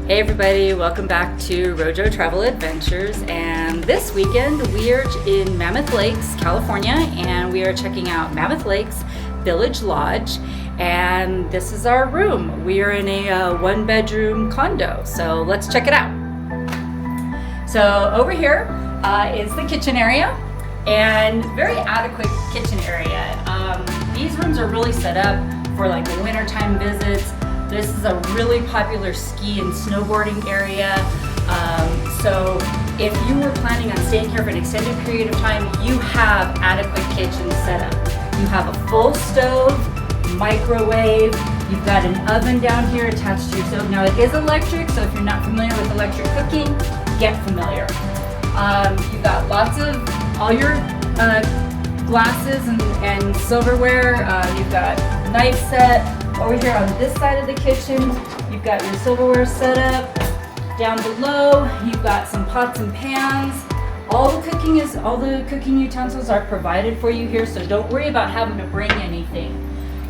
Hey everybody, welcome back to RoJo Travel Adventures, and this weekend we are in Mammoth Lakes, California, and we are checking out Mammoth Lakes Village Lodge, and this is our room. We are in a one-bedroom condo, so let's check it out. So over here is the kitchen area, and very adequate kitchen area. These rooms are really set up for like wintertime visits. This is a really popular ski and snowboarding area. So if you were planning on staying here for an extended period of time, you have adequate kitchen set up. You have a full stove, microwave, you've got an oven down here attached to your stove. Now it is electric, so if you're not familiar with electric cooking, get familiar. You've got lots of all your glasses and silverware. You've got knife set. Over here on this side of the kitchen, you've got your silverware set up. Down below, you've got some pots and pans. All the cooking utensils are provided for you here, so don't worry about having to bring anything.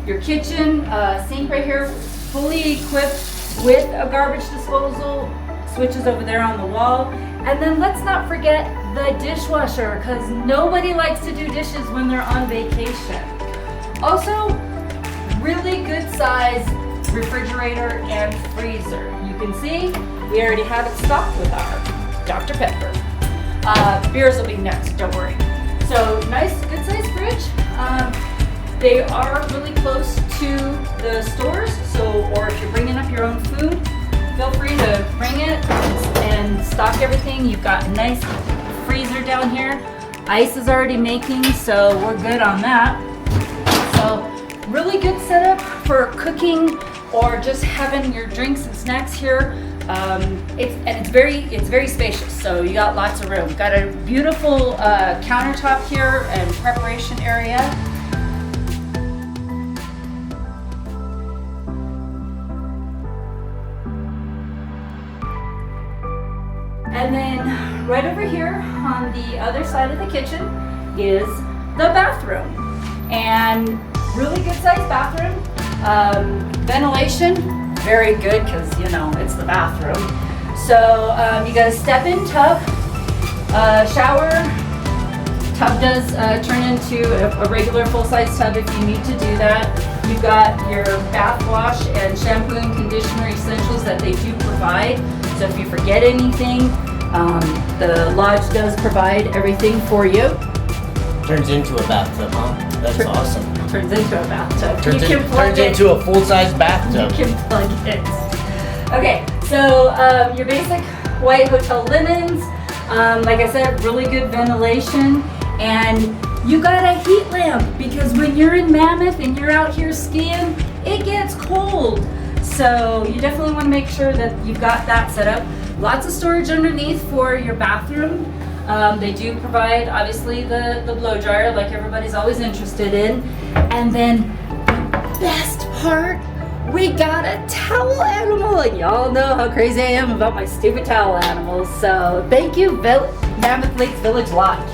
Your kitchen sink right here, fully equipped with a garbage disposal. Switches over there on the wall. And then let's not forget the dishwasher, because nobody likes to do dishes when they're on vacation. Also, really good size refrigerator and freezer. You can see we already have it stocked with our Dr. Pepper. Beers will be next, don't worry. So nice, good size fridge. They are really close to the stores, or if you're bringing up your own food, feel free to bring it and stock everything. You've got a nice freezer down here. Ice is already making, so we're good on that. So really good setup for cooking or just having your drinks and snacks here. It's very spacious, so you got lots of room. Got a beautiful countertop here and preparation area. And then right over here on the other side of the kitchen is the bathroom. And really good sized bathroom. Ventilation, very good because it's the bathroom. So you got a step-in tub, shower. Tub does turn into a regular full-size tub if you need to do that. You've got your bath wash and shampoo and conditioner essentials that they do provide. So if you forget anything, the lodge does provide everything for you. Turns into a bathtub, huh? That's awesome. Turns into a bathtub. Turns into a full-size bathtub. You can plug it. Okay, so your basic white hotel linens. Like I said, really good ventilation. And you got a heat lamp because when you're in Mammoth and you're out here skiing, it gets cold. So you definitely want to make sure that you've got that set up. Lots of storage underneath for your bathroom. They do provide, obviously, the blow dryer, like everybody's always interested in. And then, the best part, we got a towel animal. And y'all know how crazy I am about my stupid towel animals. So, thank you, Mammoth Lakes Village Lodge.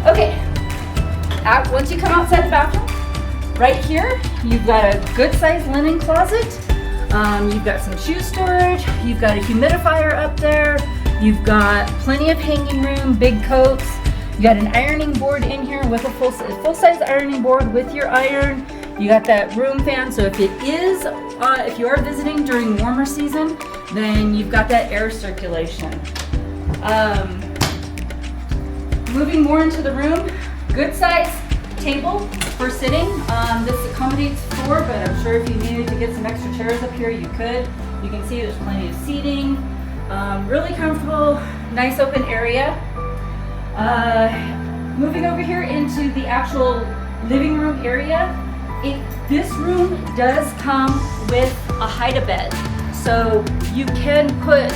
Okay, once you come outside the bathroom, right here, you've got a good sized linen closet. You've got some shoe storage. You've got a humidifier up there. You've got plenty of hanging room, big coats. You got an ironing board in here with a full-size ironing board with your iron. You got that room fan, so if if you are visiting during warmer season, then you've got that air circulation. Moving more into the room, good size table for sitting. This accommodates 4, but I'm sure if you needed to get some extra chairs up here, you could. You can see there's plenty of seating. Really comfortable, nice open area. Moving over here into the actual living room area, this room does come with a hide-a-bed, so you can put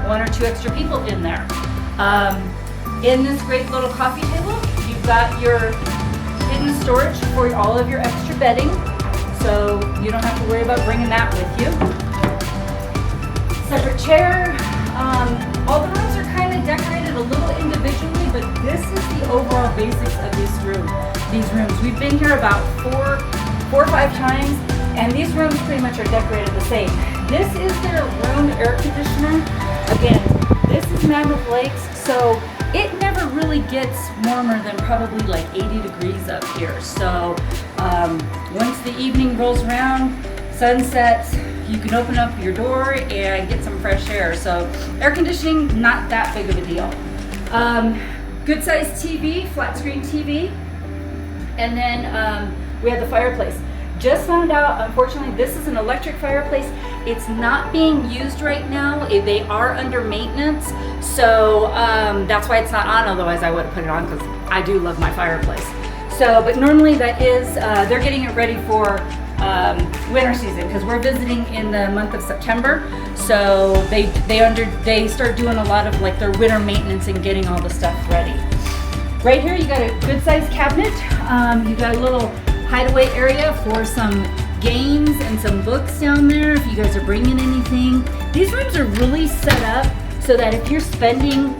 1 or 2 extra people in there. In this great little coffee table, you've got your hidden storage for all of your extra bedding, so you don't have to worry about bringing that with you. Separate chair. All the rooms are kind of decorated a little individually, but this is the overall basics of the these rooms. We've been here about four or five times, and these rooms pretty much are decorated the same. This is their room air conditioner. Again, this is Mammoth Lakes, so it never really gets warmer than probably like 80 degrees up here. So once the evening rolls around, sun sets, you can open up your door and get some fresh air. So air conditioning, not that big of a deal. Good sized TV, flat screen TV. And then we have the fireplace. Just found out, unfortunately, this is an electric fireplace. It's not being used right now. They are under maintenance. So that's why it's not on, otherwise I would have put it on because I do love my fireplace. So, but normally that is, they're getting it ready for winter season because we're visiting in the month of September. So they start doing a lot of like their winter maintenance and getting all the stuff ready. Right here you got a good sized cabinet. You got a little hideaway area for some games and some books down there if you guys are bringing anything. These rooms are really set up so that if you're spending,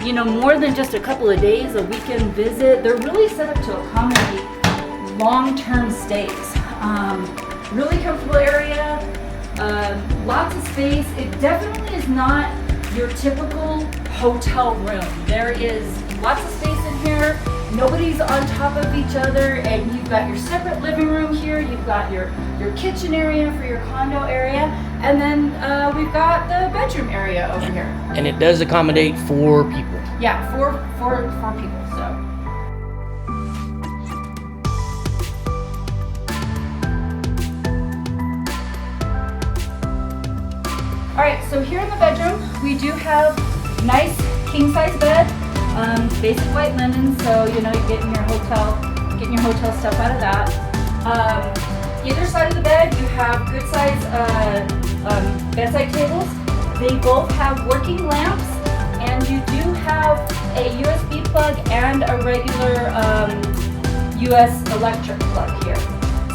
you know, more than just a couple of days, a weekend visit, they're really set up to accommodate long-term stays. Really comfortable area, lots of space. It definitely is not your typical hotel room. There is lots of space in here. Nobody's on top of each other, and you've got your separate living room here. You've got your kitchen area for your condo area, and then we've got the bedroom area over here. And it does accommodate 4 people. Yeah, four people. So. All right, so here in the bedroom, we do have nice king size bed, basic white linen, so you know you're getting your hotel stuff out of that. Either side of the bed, you have good size bedside tables. They both have working lamps, and you do have a USB plug and a regular US electric plug here.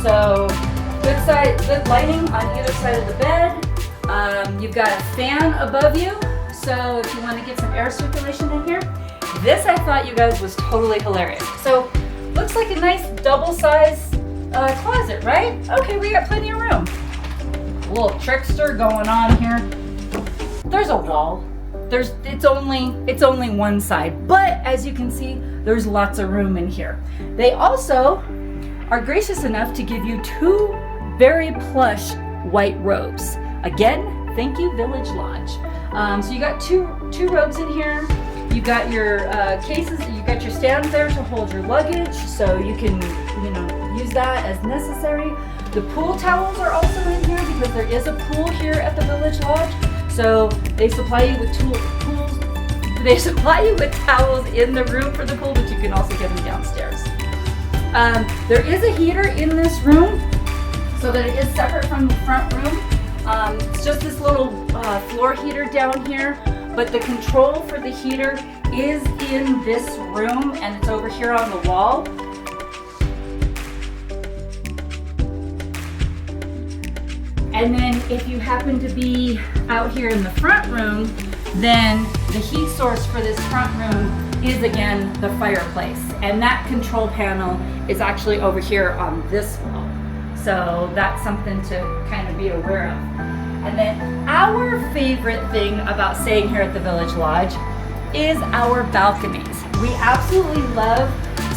So good lighting on either side of the bed. You've got a fan above you, so if you want to get some air circulation in here. This I thought you guys was totally hilarious. So looks like a nice double-size closet, right? Okay, we got plenty of room. A little trickster going on here. There's a wall. It's only one side, but as you can see, there's lots of room in here. They also are gracious enough to give you 2 very plush white robes. Again, thank you, Village Lodge. So you got two robes in here. You got your cases. You got your stands there to hold your luggage, so you can, you know, use that as necessary. The pool towels are also in here because there is a pool here at the Village Lodge. So they supply you with tools. They supply you with towels in the room for the pool, but you can also get them downstairs. There is a heater in this room, so that it is separate from the front room. It's just this little floor heater down here, but the control for the heater is in this room, and it's over here on the wall. And then if you happen to be out here in the front room, then the heat source for this front room is again the fireplace, and that control panel is actually over here on this wall. So that's something to kind of be aware of. And then our favorite thing about staying here at the Village Lodge is our balconies. We absolutely love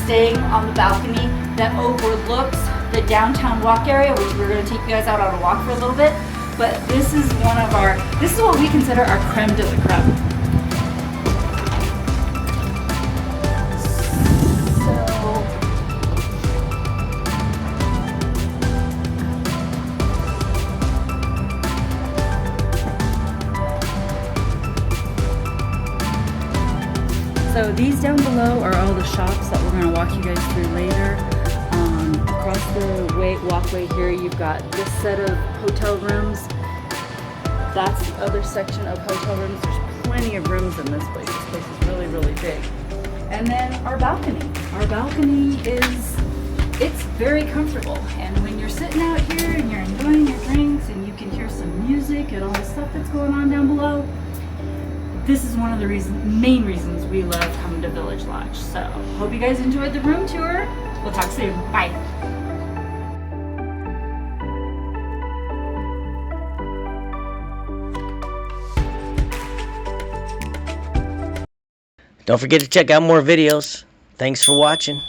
staying on the balcony that overlooks the downtown walk area, which we're going to take you guys out on a walk for a little bit. But this is this is what we consider our creme de la creme. So these down below are all the shops that we're going to walk you guys through later. Across the walkway here, you've got this set of hotel rooms. That's the other section of hotel rooms. There's plenty of rooms in this place. This place is really, really big. And then our balcony. Our balcony it's very comfortable. And when you're sitting out here and you're enjoying your drinks and you can hear some music and all the stuff that's going on down below, this is one of the main reasons we love coming to Village Lodge. So, hope you guys enjoyed the room tour. We'll talk soon. Bye. Don't forget to check out more videos. Thanks for watching.